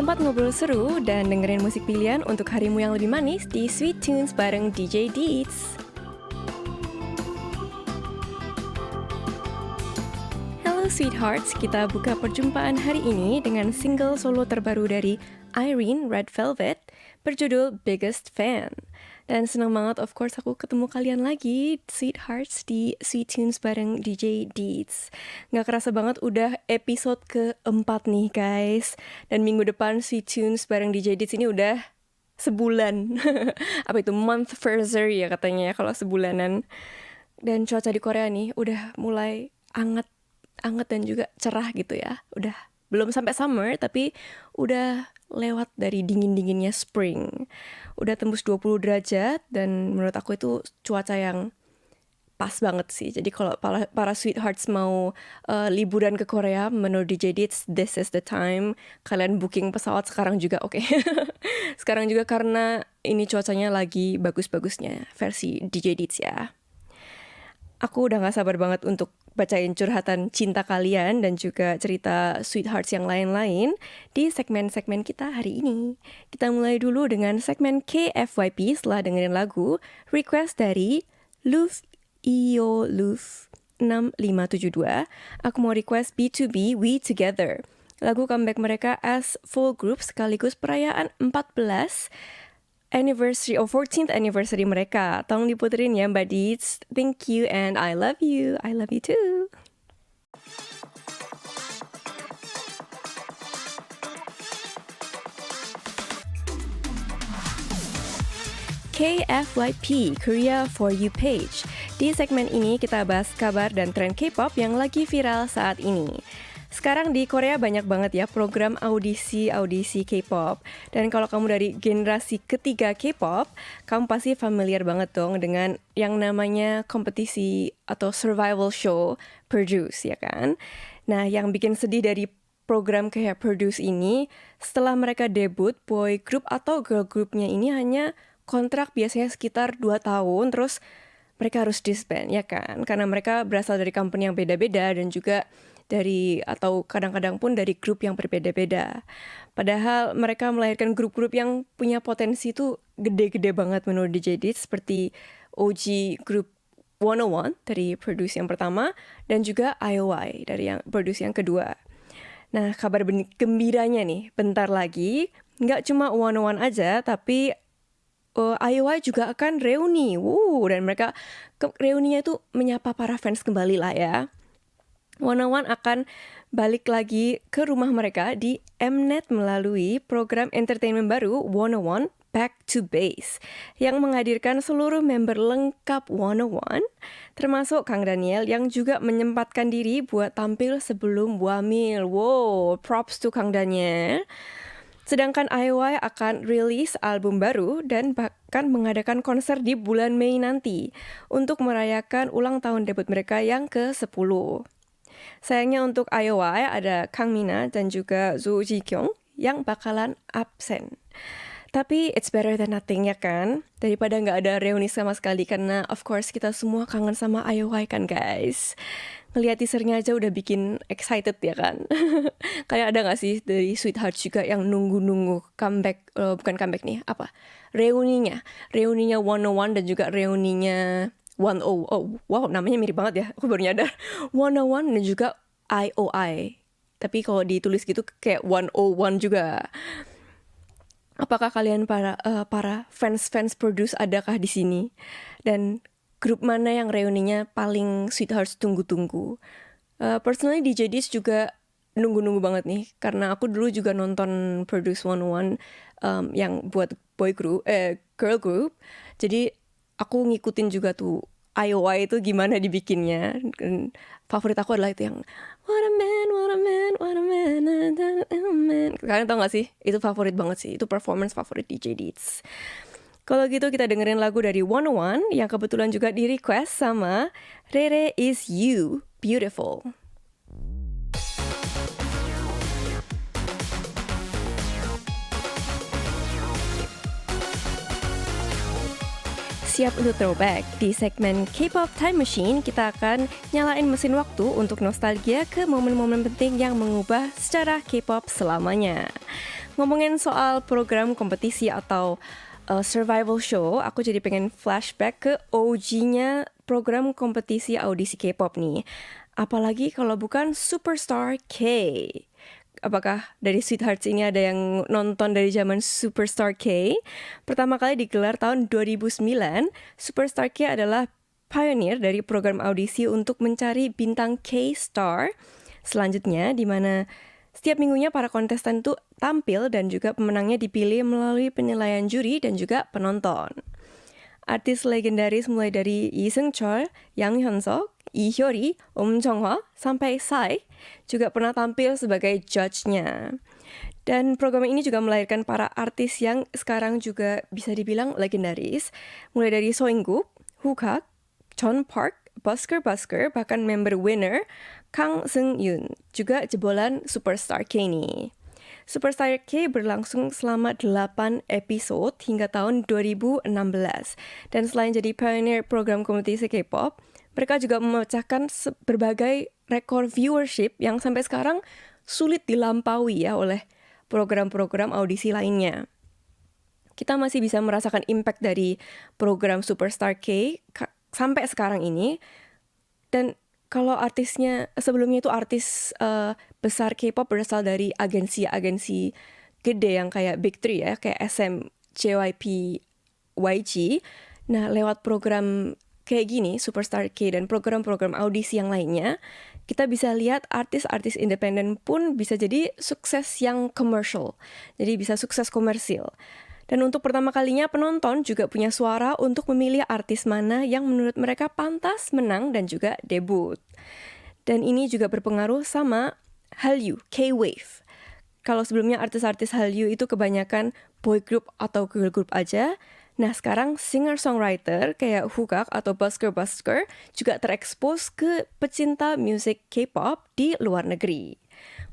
Tempat ngobrol seru dan dengerin musik pilihan untuk harimu yang lebih manis di Sweet Tunes bareng DJ Deets. Hello sweethearts, kita buka perjumpaan hari ini dengan single solo terbaru dari Irene Red Velvet berjudul Biggest Fan. Dan senang banget of course aku ketemu kalian lagi, sweethearts, di Sweet Tunes bareng DJ Deets. Gak kerasa banget udah episode keempat nih guys. Dan minggu depan Sweet Tunes bareng DJ Deets ini udah sebulan. Apa itu, month anniversary ya katanya ya kalau sebulanan. Dan cuaca di Korea nih udah mulai anget dan juga cerah gitu ya. Udah belum sampai summer tapi udah lewat dari dingin-dinginnya spring. Udah tembus 20 derajat dan menurut aku itu cuaca yang pas banget sih. Jadi kalau para sweethearts mau liburan ke Korea menurut DJ Deets, this is the time. Kalian booking pesawat sekarang juga oke. Sekarang juga karena ini cuacanya lagi bagus-bagusnya versi DJ Deets ya. Aku udah gak sabar banget untuk bacain curhatan cinta kalian dan juga cerita sweethearts yang lain-lain di segmen-segmen kita hari ini. Kita mulai dulu dengan segmen KFYP setelah dengerin lagu request dari Luf Iyo Luf 6572. Aku mau request B2B We Together. Lagu comeback mereka as full group sekaligus perayaan 14th anniversary mereka. Tolong diputerin ya Mbak Deets. Thank you and I love you. I love you too. KFYP, Korea For You page. Di segmen ini kita bahas kabar dan tren K-pop yang lagi viral saat ini. Sekarang di Korea banyak banget ya program audisi K-pop. Dan kalau kamu dari generasi ketiga K-pop, kamu pasti familiar banget dong dengan yang namanya kompetisi atau survival show Produce, ya kan? Nah, yang bikin sedih dari program kayak Produce ini, setelah mereka debut, boy group atau girl groupnya ini hanya kontrak biasanya sekitar 2 tahun, terus mereka harus disband, ya kan? Karena mereka berasal dari company yang beda-beda dan juga dari atau kadang-kadang pun dari grup yang berbeda-beda. Padahal mereka melahirkan grup-grup yang punya potensi itu gede-gede banget menurut DJ Deets, seperti OG Group 101 dari Produce yang pertama dan juga IOI dari yang Produce yang kedua. Nah, kabar gembiranya nih, bentar lagi nggak cuma 101 aja, tapi IOI juga akan reuni. Dan mereka reuninya itu menyapa para fans kembali lah ya. 101 akan balik lagi ke rumah mereka di Mnet melalui program entertainment baru 101 Back to Base yang menghadirkan seluruh member lengkap 101 termasuk Kang Daniel yang juga menyempatkan diri buat tampil sebelum Wamil. Wow, props to Kang Daniel. Sedangkan IOI akan rilis album baru dan bahkan mengadakan konser di bulan Mei nanti untuk merayakan ulang tahun debut mereka yang ke-10. Sayangnya untuk IOI ada Kang Mina dan juga Zo Ji Kyung yang bakalan absen. Tapi it's better than nothing ya kan? Daripada nggak ada reuni sama sekali karena of course kita semua kangen sama IOI kan guys. Ngeliat teasernya aja udah bikin excited ya kan? Kayak ada nggak sih dari Sweethearts juga yang nunggu-nunggu comeback, bukan comeback nih, apa? Reuninya 101 dan juga reuninya 100. Oh, wow, namanya mirip banget ya. Aku baru nyadar. 101 dan juga IOI. Tapi kalau ditulis gitu kayak 101 juga. Apakah kalian para fans Produce adakah di sini? Dan grup mana yang reuninya paling Sweethearts tunggu-tunggu? Personally DJ Deets juga nunggu-nunggu banget nih. Karena aku dulu juga nonton Produce 101 yang buat girl group. Jadi aku ngikutin juga tuh IOI itu gimana dibikinnya. Favorit aku adalah itu yang What a man, what a man, what a man, man. Kalian tau gak sih? Itu favorit banget sih. Itu performance favorit DJ Deets. Kalau gitu kita dengerin lagu dari 101 yang kebetulan juga di request sama Rere Is You, Beautiful. Siap untuk throwback. Di segmen K-pop Time Machine, kita akan nyalain mesin waktu untuk nostalgia ke momen-momen penting yang mengubah sejarah K-pop selamanya. ngomongin soal program kompetisi atau survival show, aku jadi pengen flashback ke OG-nya program kompetisi audisi K-pop nih. Apalagi kalau bukan Superstar K. Apakah dari Sweethearts ini ada yang nonton dari zaman Superstar K? Pertama kali digelar tahun 2009, Superstar K adalah pioneer dari program audisi untuk mencari bintang K-star. Selanjutnya, di mana setiap minggunya para kontestan tuh tampil dan juga pemenangnya dipilih melalui penilaian juri dan juga penonton. Artis legendaris mulai dari Lee Seung-chul, Yang Hyun-suk, Lee Hyori, Jong-hwa, sampai Psy juga pernah tampil sebagai judge-nya. Dan program ini juga melahirkan para artis yang sekarang juga bisa dibilang legendaris, mulai dari So In-gup, Wook-hak, John Park, Busker, bahkan member winner Kang Seung-yoon, juga jebolan Superstar K nih. Superstar K berlangsung selama 8 episode hingga tahun 2016. Dan selain jadi pioneer program kompetisi K-pop, mereka juga memecahkan berbagai rekor viewership yang sampai sekarang sulit dilampaui ya oleh program-program audisi lainnya. Kita masih bisa merasakan impact dari program Superstar K sampai sekarang ini. Dan kalau artisnya sebelumnya itu artis besar K-pop berasal dari agensi-agensi gede yang kayak Big Three ya, kayak SM, JYP, YG. Nah, lewat program kayak gini, Superstar K dan program-program audisi yang lainnya, kita bisa lihat artis-artis independen pun bisa jadi sukses yang commercial. Jadi bisa sukses komersil. Dan untuk pertama kalinya penonton juga punya suara untuk memilih artis mana yang menurut mereka pantas menang dan juga debut. Dan ini juga berpengaruh sama Hallyu, K-Wave. Kalau sebelumnya artis-artis Hallyu itu kebanyakan boy group atau girl group aja, nah sekarang singer-songwriter kayak Wook-hak atau Busker juga terekspos ke pecinta musik K-pop di luar negeri.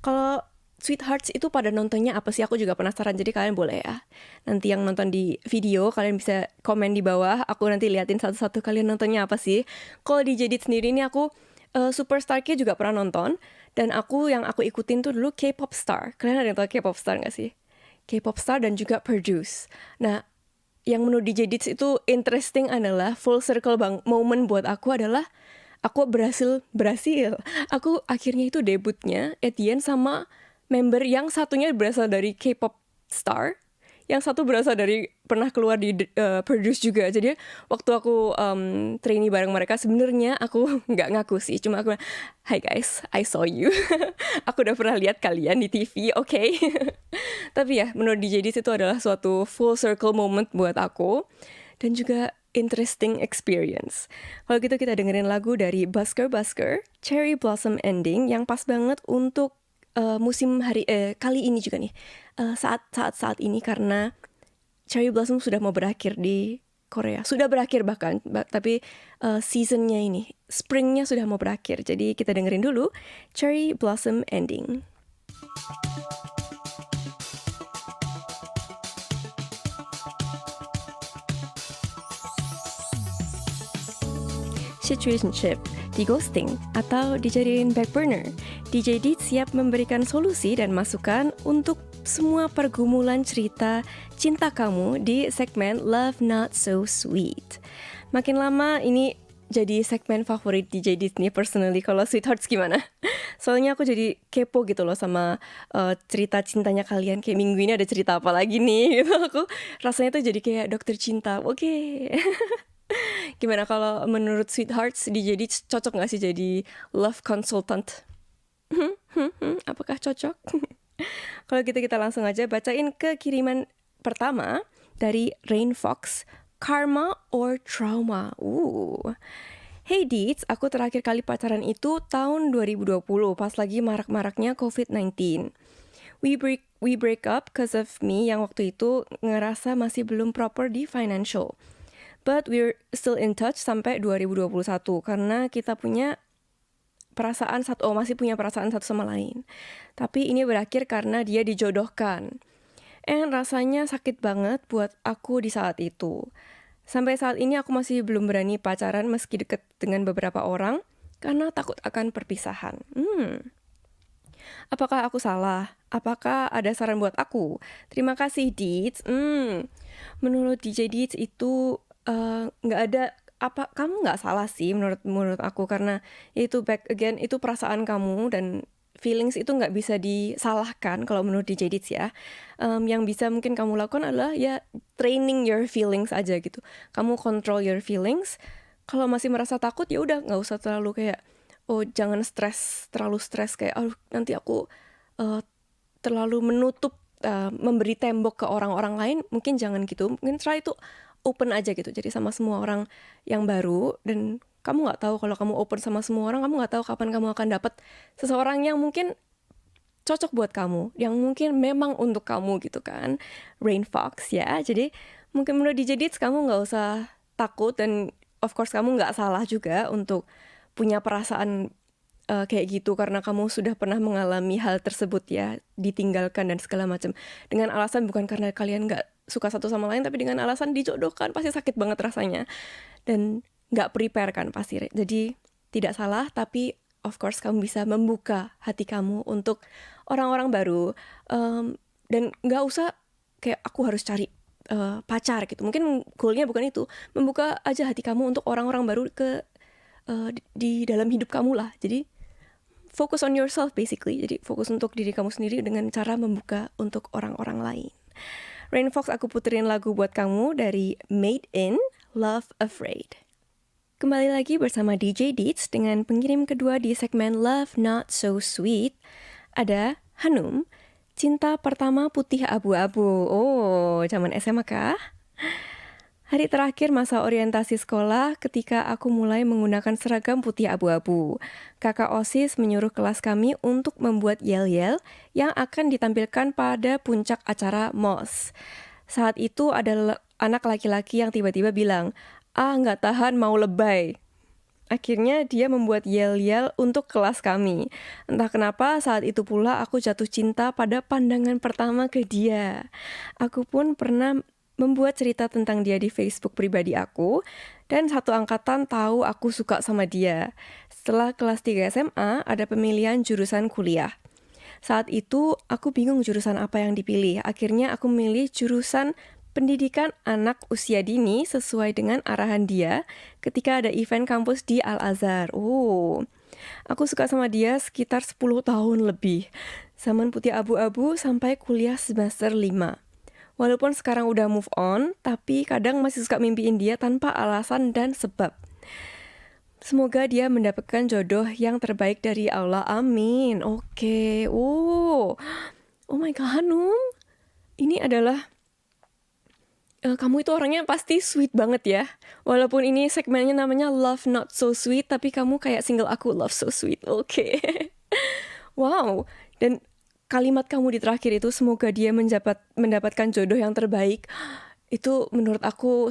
Kalau Sweethearts itu pada nontonnya apa sih? Aku juga penasaran, jadi kalian boleh ya. Nanti yang nonton di video, kalian bisa komen di bawah. Aku nanti liatin satu-satu kalian nontonnya apa sih. Kalau di Jedit sendiri ini aku Superstar K juga pernah nonton. Dan yang aku ikutin tuh dulu K-pop Star. Kalian ada yang tahu K-pop Star gak sih? K-pop Star dan juga Produce. Nah, yang menurut DJ Dits itu interesting adalah full circle moment buat aku adalah aku berhasil. Aku akhirnya itu debutnya Etienne sama member yang satunya berasal dari K-pop Star, yang satu berasal dari pernah keluar di Produce juga. Jadi waktu aku trainee bareng mereka, sebenarnya aku nggak ngaku sih, cuma aku, "Hi guys, I saw you." Aku udah pernah lihat kalian di TV, oke. Tapi ya, menurut DJ Dis itu adalah suatu full circle moment buat aku dan juga interesting experience. Kalau gitu kita dengerin lagu dari Busker, Cherry Blossom Ending, yang pas banget untuk musim kali ini juga nih, saat ini, karena Cherry Blossom sudah mau berakhir di Korea. Sudah berakhir bahkan, tapi seasonnya ini, springnya sudah mau berakhir. Jadi kita dengerin dulu Cherry Blossom Ending. Situationship, di ghosting, atau dijadiin back burner, DJ Dit siap memberikan solusi dan masukan untuk semua pergumulan cerita cinta kamu di segmen Love Not So Sweet. Makin lama ini jadi segmen favorit DJ Dit nih personally. Kalau Sweethearts gimana? Soalnya aku jadi kepo gitu loh sama cerita cintanya kalian. Kayak minggu ini ada cerita apa lagi nih gitu. Aku rasanya tuh jadi kayak dokter cinta. Oke. Gimana kalau menurut Sweethearts DJ Dit cocok gak sih jadi love consultant? Apakah cocok? Kalau gitu kita langsung aja bacain ke kiriman pertama dari Rain Fox, Karma or Trauma. Hey Deets, aku terakhir kali pacaran itu tahun 2020 pas lagi marak-maraknya COVID-19. We break up cause of me yang waktu itu ngerasa masih belum proper di financial. But we're still in touch sampai 2021 karena kita masih punya perasaan satu sama lain. Tapi ini berakhir karena dia dijodohkan. Rasanya sakit banget buat aku di saat itu. Sampai saat ini aku masih belum berani pacaran meski deket dengan beberapa orang karena takut akan perpisahan. Apakah aku salah? Apakah ada saran buat aku? Terima kasih Deeds. Menurut DJ Deeds itu nggak ada apa kamu nggak salah sih menurut menurut aku karena itu back again itu perasaan kamu dan feelings itu nggak bisa disalahkan kalau menurut DJ Deeds ya. Yang bisa mungkin kamu lakukan adalah ya training your feelings aja gitu. Kamu control your feelings. Kalau masih merasa takut ya udah nggak usah terlalu kayak oh jangan terlalu stres kayak oh nanti aku eh, terlalu menutup memberi tembok ke orang-orang lain mungkin jangan gitu mungkin try itu open aja gitu jadi sama semua orang yang baru dan kamu nggak tahu kalau kamu open sama semua orang kamu nggak tahu kapan kamu akan dapat seseorang yang mungkin cocok buat kamu yang mungkin memang untuk kamu gitu kan Rain Fox ya jadi mungkin menurut DJ Deeds kamu nggak usah takut dan of course kamu nggak salah juga untuk punya perasaan kayak gitu karena kamu sudah pernah mengalami hal tersebut ya ditinggalkan dan segala macam dengan alasan bukan karena kalian nggak suka satu sama lain tapi dengan alasan dijodohkan pasti sakit banget rasanya dan nggak prepare kan pasti jadi tidak salah tapi of course kamu bisa membuka hati kamu untuk orang-orang baru dan nggak usah kayak aku harus cari pacar gitu mungkin goalnya bukan itu membuka aja hati kamu untuk orang-orang baru di dalam hidup kamu lah jadi focus on yourself basically. Jadi fokus untuk diri kamu sendiri dengan cara membuka untuk orang-orang lain. Rain Fox aku puterin lagu buat kamu dari Made in Love Afraid. Kembali lagi bersama DJ Deeds dengan pengirim kedua di segmen Love Not So Sweet. Ada Hanum, Cinta Pertama Putih Abu-Abu. Oh, zaman SMA kah? Hari terakhir masa orientasi sekolah ketika aku mulai menggunakan seragam putih abu-abu. Kakak OSIS menyuruh kelas kami untuk membuat yel-yel yang akan ditampilkan pada puncak acara MOS. Saat itu ada anak laki-laki yang tiba-tiba bilang, nggak tahan mau lebay. Akhirnya dia membuat yel-yel untuk kelas kami. Entah kenapa saat itu pula aku jatuh cinta pada pandangan pertama ke dia. Aku pun pernah membuat cerita tentang dia di Facebook pribadi aku, dan satu angkatan tahu aku suka sama dia. Setelah kelas 3 SMA, ada pemilihan jurusan kuliah. Saat itu, aku bingung jurusan apa yang dipilih. Akhirnya aku memilih jurusan pendidikan anak usia dini sesuai dengan arahan dia ketika ada event kampus di Al-Azhar. Aku suka sama dia sekitar 10 tahun lebih. Zaman putih abu-abu sampai kuliah semester 5. Walaupun sekarang udah move on, tapi kadang masih suka mimpiin dia tanpa alasan dan sebab. Semoga dia mendapatkan jodoh yang terbaik dari Allah. Amin. Oke. Oh my God, Hanum. Ini adalah kamu itu orangnya pasti sweet banget ya. Walaupun ini segmennya namanya Love Not So Sweet, tapi kamu kayak single aku Love So Sweet. Oke. Wow. Dan kalimat kamu di terakhir itu semoga dia mendapatkan jodoh yang terbaik itu menurut aku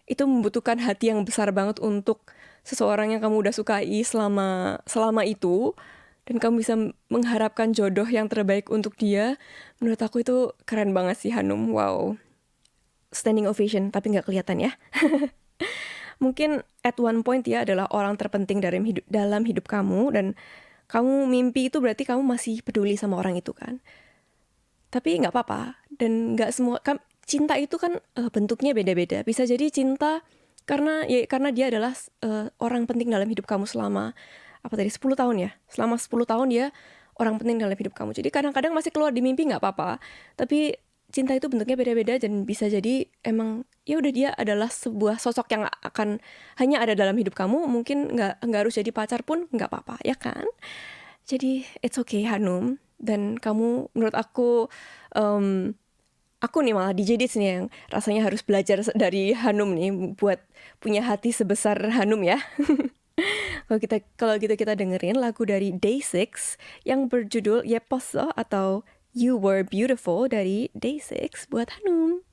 itu membutuhkan hati yang besar banget untuk seseorang yang kamu udah sukai selama itu dan kamu bisa mengharapkan jodoh yang terbaik untuk dia. Menurut aku itu keren banget sih Hanum. Wow, standing ovation tapi nggak kelihatan ya. Mungkin at one point dia adalah orang terpenting dalam hidup kamu dan kamu mimpi itu berarti kamu masih peduli sama orang itu kan. Tapi nggak apa-apa. Dan nggak semua, cinta itu kan bentuknya beda-beda. Bisa jadi cinta karena dia adalah orang penting dalam hidup kamu selama 10 tahun ya. Selama 10 tahun dia orang penting dalam hidup kamu. Jadi kadang-kadang masih keluar di mimpi nggak apa-apa. Tapi cinta itu bentuknya beda-beda dan bisa jadi emang ya udah dia adalah sebuah sosok yang akan hanya ada dalam hidup kamu, mungkin nggak harus jadi pacar pun nggak apa-apa ya kan. Jadi it's okay Hanum, dan kamu menurut aku nih malah DJ Deeds nih yang rasanya harus belajar dari Hanum nih buat punya hati sebesar Hanum ya. Kalau gitu kita dengerin lagu dari Day6 yang berjudul Yeposo atau You Were Beautiful dari Day6 buat Hanum.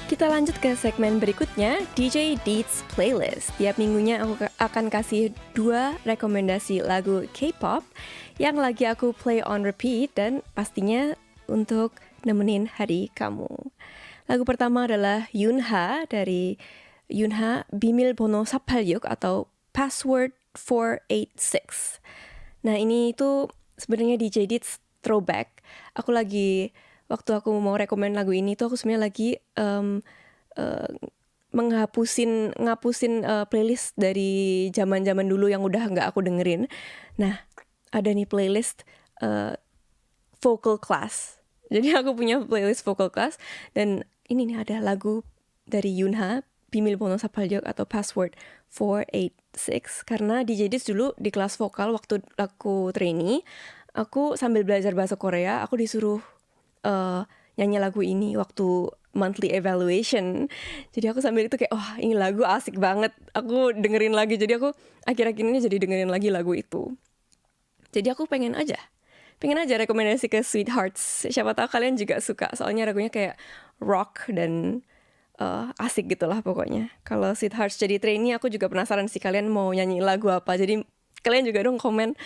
Kita lanjut ke segmen berikutnya, DJ Deeds Playlist. Tiap minggunya aku akan kasih 2 rekomendasi lagu K-pop yang lagi aku play on repeat dan pastinya untuk nemenin hari kamu. Lagu pertama adalah Yunha dari Yunha 비밀번호 486 atau Password 486. Nah ini itu sebenarnya DJ Deeds throwback. Waktu aku mau rekomen lagu ini tuh aku sebenarnya lagi eh, ngapusin playlist dari zaman-zaman dulu yang udah nggak aku dengerin. Nah ada nih playlist vocal class. Jadi aku punya playlist vocal class dan ini nih ada lagu dari Yunha 비밀번호 486 atau Password 486 karena DJ Dis dulu di kelas vokal waktu aku trainee, aku sambil belajar bahasa Korea, aku disuruh nyanyi lagu ini waktu monthly evaluation. Jadi aku sambil itu kayak, ini lagu asik banget. Aku dengerin lagi. Jadi aku akhir-akhir ini jadi dengerin lagi lagu itu. Jadi aku pengen aja rekomendasi ke Sweethearts. Siapa tahu kalian juga suka. Soalnya lagunya kayak rock dan asik gitulah pokoknya. Kalau Sweethearts jadi trainee, aku juga penasaran sih kalian mau nyanyi lagu apa. Jadi kalian juga dong komen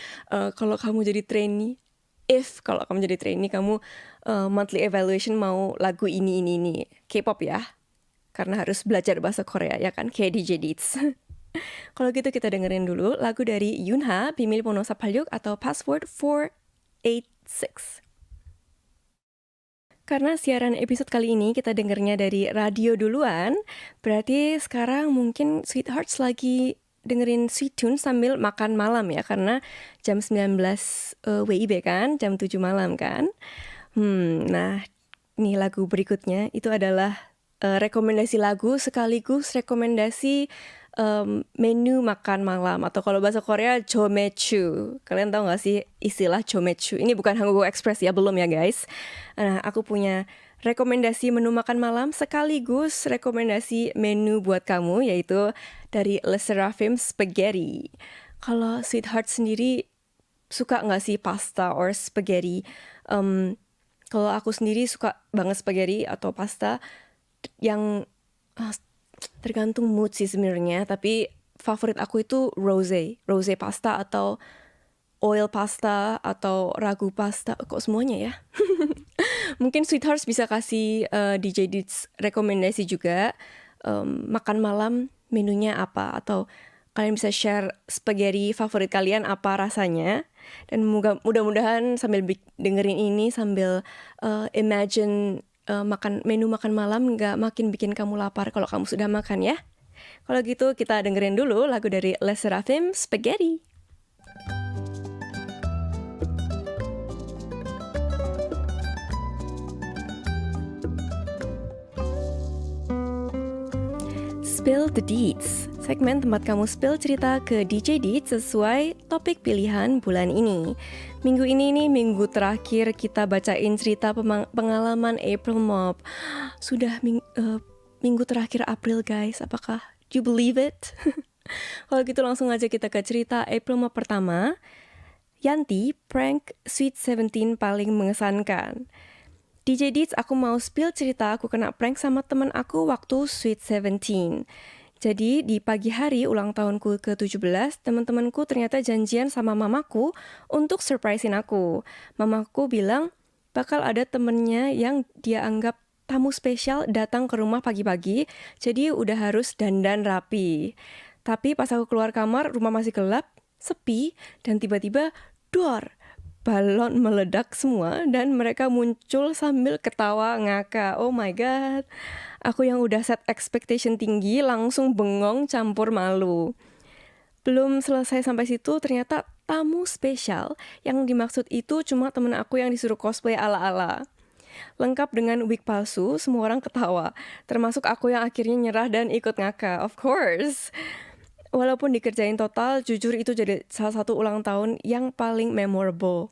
kalau kamu jadi trainee. Kalau kamu jadi trainee, kamu monthly evaluation mau lagu ini. K-pop ya. Karena harus belajar bahasa Korea ya kan, kayak DJ Deeds. Kalau gitu kita dengerin dulu lagu dari Yunha, 비밀번호 486 atau Password 486. Karena siaran episode kali ini kita dengernya dari radio duluan, berarti sekarang mungkin Sweethearts lagi dengerin Sweet Tune sambil makan malam ya, karena jam 19 WIB kan, jam 7 malam kan. Nah, ini lagu berikutnya itu adalah rekomendasi lagu sekaligus rekomendasi menu makan malam, atau kalau bahasa Korea jomechu. Kalian tahu gak sih istilah jomechu? Ini bukan Hanggugo Express ya, belum ya guys. Nah, aku punya rekomendasi menu makan malam sekaligus rekomendasi menu buat kamu, yaitu dari Le Sserafim Spaghetti. Kalau Sweetheart sendiri suka gak sih pasta or spaghetti? Kalau aku sendiri suka banget spaghetti atau pasta yang tergantung mood sih sebenarnya, tapi favorit aku itu rosé pasta atau oil pasta atau ragu pasta. Kok semuanya ya? Mungkin Sweethearts bisa kasih DJ Deeds rekomendasi juga makan malam menunya apa, atau kalian bisa share spaghetti favorit kalian apa rasanya. Dan mudah-mudahan sambil dengerin ini sambil imagine menu makan malam nggak makin bikin kamu lapar kalau kamu sudah makan ya. Kalau gitu kita dengerin dulu lagu dari Le Sserafim Spaghetti. Spill the Deeds, segmen tempat kamu spill cerita ke DJ Deeds sesuai topik pilihan bulan ini. Minggu ini nih minggu terakhir kita bacain cerita pengalaman April Mop. Sudah minggu terakhir April guys, apakah you believe it? Kalau gitu langsung aja kita ke cerita April Mop pertama. Yanti, prank Sweet 17 paling mengesankan. DJ Deeds, aku mau spill cerita aku kena prank sama temen aku waktu Sweet 17. Jadi di pagi hari ulang tahunku ke-17, teman-temanku ternyata janjian sama mamaku untuk surprisein aku. Mamaku bilang bakal ada temennya yang dia anggap tamu spesial datang ke rumah pagi-pagi, jadi udah harus dandan rapi. Tapi pas aku keluar kamar, rumah masih gelap, sepi, dan tiba-tiba dor! Balon meledak semua dan mereka muncul sambil ketawa ngakak. Oh my god. Aku yang udah set expectation tinggi langsung bengong campur malu. Belum selesai sampai situ, ternyata tamu spesial yang dimaksud itu cuma temen aku yang disuruh cosplay ala-ala. Lengkap dengan wig palsu, semua orang ketawa. Termasuk aku yang akhirnya nyerah dan ikut ngakak. Of course. Walaupun dikerjain total, jujur itu jadi salah satu ulang tahun yang paling memorable.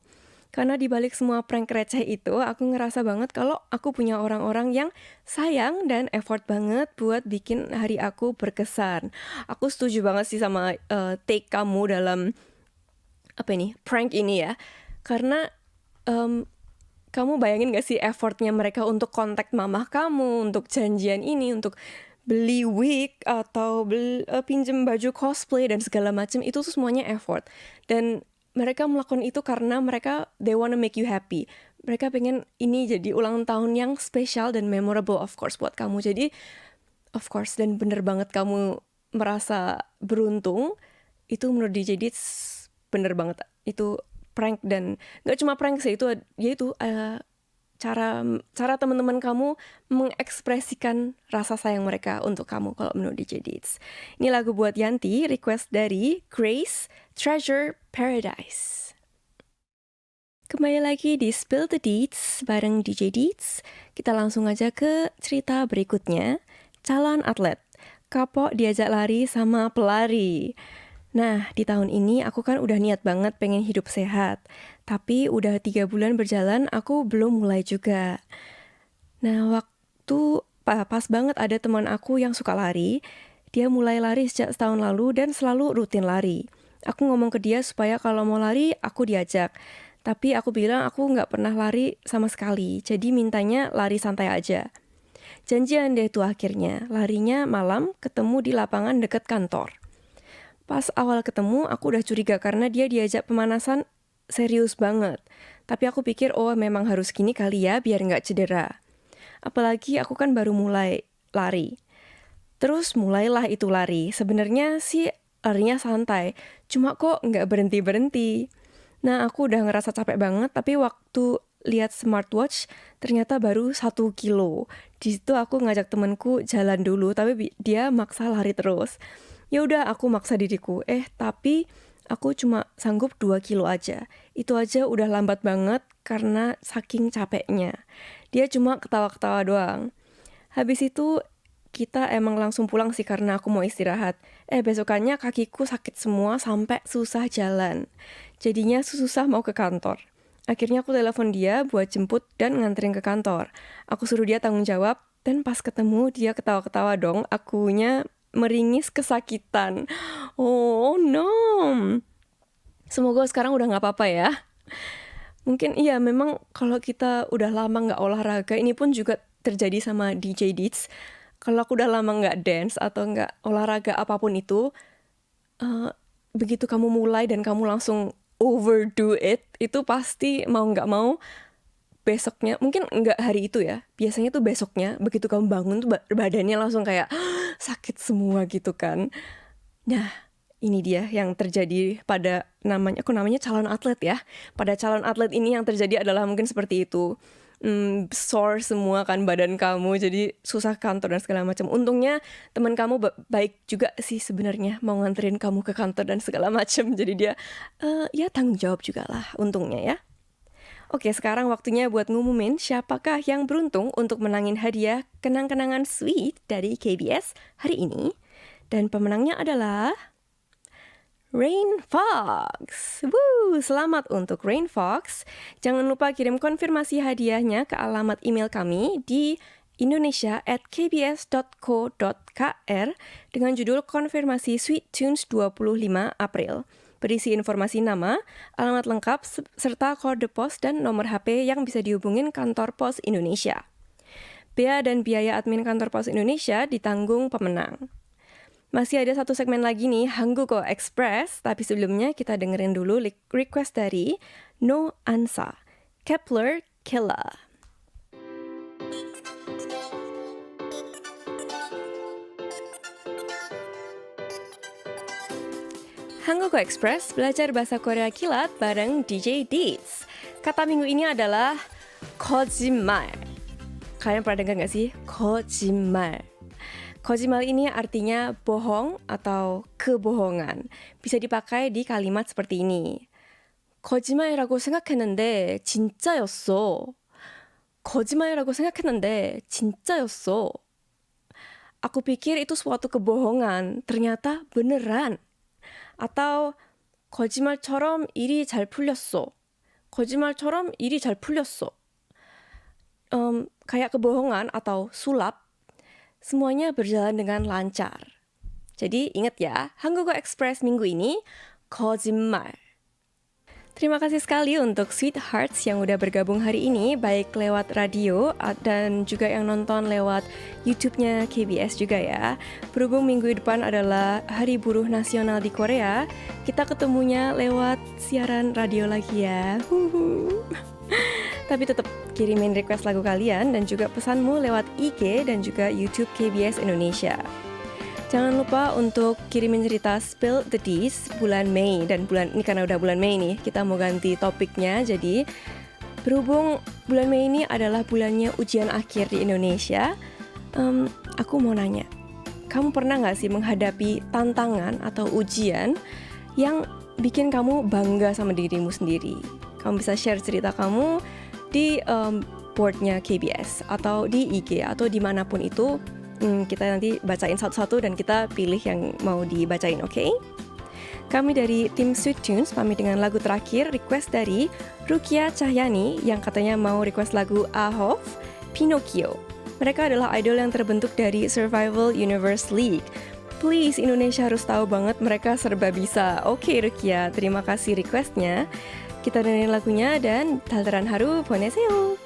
Karena dibalik semua prank receh itu, aku ngerasa banget kalau aku punya orang-orang yang sayang dan effort banget buat bikin hari aku berkesan. Aku setuju banget sih sama take kamu dalam prank ini ya. Karena kamu bayangin gak sih effortnya mereka untuk kontak mamah kamu, untuk janjian ini, untuk beli wig atau pinjem baju cosplay dan segala macam, itu tuh semuanya effort. Dan mereka melakukan itu karena they wanna make you happy. Mereka pengen ini jadi ulang tahun yang spesial dan memorable of course buat kamu. Jadi of course, dan bener banget kamu merasa beruntung, itu menurut DJ Deeds bener banget. Itu prank, dan gak cuma prank sih, itu cara teman-teman kamu mengekspresikan rasa sayang mereka untuk kamu kalau menurut DJ Deeds. Ini lagu buat Yanti, request dari Grace, Treasure Paradise. Kembali lagi di Spill the Deeds bareng DJ Deeds. Kita langsung aja ke cerita berikutnya. Calon atlet, kapok diajak lari sama pelari. Nah, di tahun ini aku kan udah niat banget pengen hidup sehat. Tapi udah 3 bulan berjalan, aku belum mulai juga. Nah, pas banget ada teman aku yang suka lari. Dia mulai lari sejak setahun lalu dan selalu rutin lari. Aku ngomong ke dia supaya kalau mau lari, aku diajak. Tapi aku bilang aku nggak pernah lari sama sekali, jadi mintanya lari santai aja. Janjian deh tuh akhirnya, larinya malam ketemu di lapangan deket kantor. Pas awal ketemu aku udah curiga karena dia diajak pemanasan serius banget. Tapi aku pikir memang harus gini kali ya biar nggak cedera. Apalagi aku kan baru mulai lari. Terus mulailah itu lari. Sebenarnya sih larinya santai, cuma kok nggak berhenti-berhenti. Nah aku udah ngerasa capek banget, tapi waktu lihat smartwatch ternyata baru 1 kilo. Di situ aku ngajak temanku jalan dulu, tapi dia maksa lari terus. Ya udah aku maksa diriku. Tapi aku cuma sanggup 2 kilo aja. Itu aja udah lambat banget karena saking capeknya. Dia cuma ketawa-ketawa doang. Habis itu kita emang langsung pulang sih karena aku mau istirahat. Besokannya kakiku sakit semua sampai susah jalan. Jadinya susah mau ke kantor. Akhirnya aku telepon dia buat jemput dan nganterin ke kantor. Aku suruh dia tanggung jawab, dan pas ketemu dia ketawa-ketawa dong. Akunya meringis kesakitan. Oh no. Semoga sekarang udah gak apa-apa ya. Mungkin iya, memang kalau kita udah lama gak olahraga, ini pun juga terjadi sama DJ Deeds. Kalau aku udah lama gak dance atau gak olahraga apapun itu, begitu kamu mulai dan kamu langsung overdo itu pasti mau nggak mau besoknya, mungkin nggak hari itu ya, biasanya tuh besoknya begitu kamu bangun tuh badannya langsung kayak sakit semua gitu kan. Nah ini dia yang terjadi pada namanya calon atlet ya. Pada calon atlet ini yang terjadi adalah mungkin seperti itu. Sore semua kan badan kamu, jadi susah kantor dan segala macam. Untungnya teman kamu baik juga sih sebenarnya, mau nganterin kamu ke kantor dan segala macam. Jadi dia ya tanggung jawab juga lah untungnya ya. Oke, sekarang waktunya buat ngumumin siapakah yang beruntung untuk menangin hadiah kenang-kenangan sweet dari KBS hari ini. Dan pemenangnya adalah Rain Fox. Selamat untuk Rain Fox. Jangan lupa kirim konfirmasi hadiahnya ke alamat email kami di indonesia@kbs.co.kr dengan judul konfirmasi Sweet Tunes 25 April. Berisi informasi nama, alamat lengkap, serta kode pos dan nomor HP yang bisa dihubungin kantor pos Indonesia. Bea dan biaya admin kantor pos Indonesia ditanggung pemenang. Masih ada satu segmen lagi nih, Hangguko Express, tapi sebelumnya kita dengerin dulu request dari No Ansa, Kepler Killa. Hangguko Express, belajar bahasa Korea kilat bareng DJ Deeds. Kata minggu ini adalah 거짓말. Kalian pernah dengar gak sih? 거짓말. 거짓말 ini artinya bohong atau kebohongan. Bisa dipakai di kalimat seperti ini. 거짓말이라고 생각했는데 진짜였어. 거짓말이라고 생각했는데 진짜였어. Aku pikir itu suatu kebohongan, ternyata beneran. Atau 거짓말처럼 일이 잘 풀렸어. 거짓말처럼 일이 잘 풀렸어. Kayak kebohongan atau sulap, semuanya berjalan dengan lancar. Jadi ingat ya, Hangguko Express minggu ini, 거짓말. Terima kasih sekali untuk Sweethearts yang udah bergabung hari ini, baik lewat radio dan juga yang nonton lewat YouTube-nya KBS juga ya. Berhubung minggu depan adalah Hari Buruh Nasional di Korea, kita ketemunya lewat siaran radio lagi ya. Tapi tetap kirimin request lagu kalian dan juga pesanmu lewat IG dan juga YouTube KBS Indonesia. Jangan lupa untuk kirimin cerita Spill the Dees bulan Mei. Dan bulan ini karena udah bulan Mei nih, kita mau ganti topiknya. Jadi berhubung bulan Mei ini adalah bulannya ujian akhir di Indonesia, aku mau nanya, kamu pernah gak sih menghadapi tantangan atau ujian yang bikin kamu bangga sama dirimu sendiri? Kamu bisa share cerita kamu di boardnya KBS atau di IG atau dimanapun itu. Kita nanti bacain satu-satu dan kita pilih yang mau dibacain, oke? Kami dari tim Sweet Tunes pamit dengan lagu terakhir, request dari Rukia Cahyani yang katanya mau request lagu Ahov, Pinocchio. Mereka adalah idol yang terbentuk dari Survival Universe League. Please, Indonesia harus tahu banget mereka serba bisa. Oke, Rukia, terima kasih requestnya. Kita dengerin lagunya dan talderan haru, 보내세요.